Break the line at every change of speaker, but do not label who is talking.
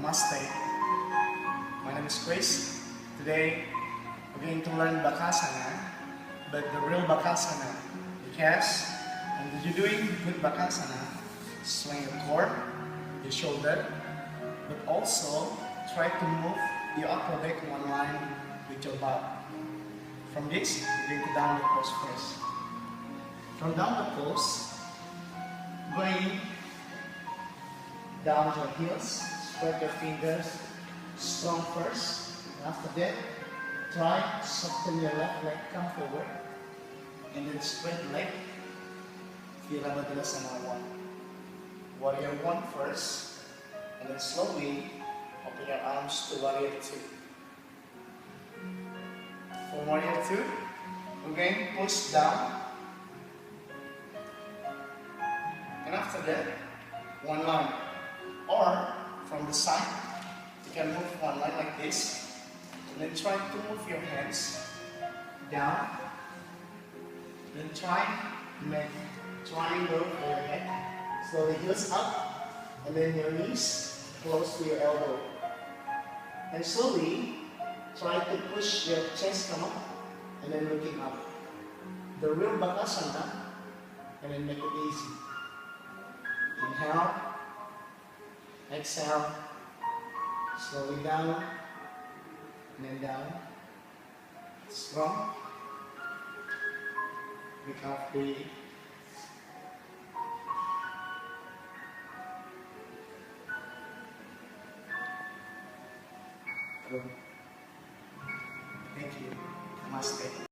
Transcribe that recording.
Namaste. My name is Chris. Today we're going to learn Bakasana, but the real Bakasana. Because when you're doing good Bakasana, swing your core, your shoulder, but also try to move your upper leg one line with your butt. From this, we're going to downward pose first. From downward pose, going down your heels, spread your fingers, strong first. After that, try to soften your left leg, come forward, and then spread leg. Virabhadasana 1. Warrior 1 first, and then slowly open your arms to Warrior 2. For Warrior 2, we're going to push down. And after that, one line. Or from the side, you can move one line like this. And then try to move your hands down. Then try to make triangle for your head. Slowly heels up. And then your knees close to your elbow. And slowly try to push your chest come up. And then looking up. The real Bakasana. And then make it easy. Inhale, exhale, slowly down, and then down. Strong. Become free. Thank you. Namaste.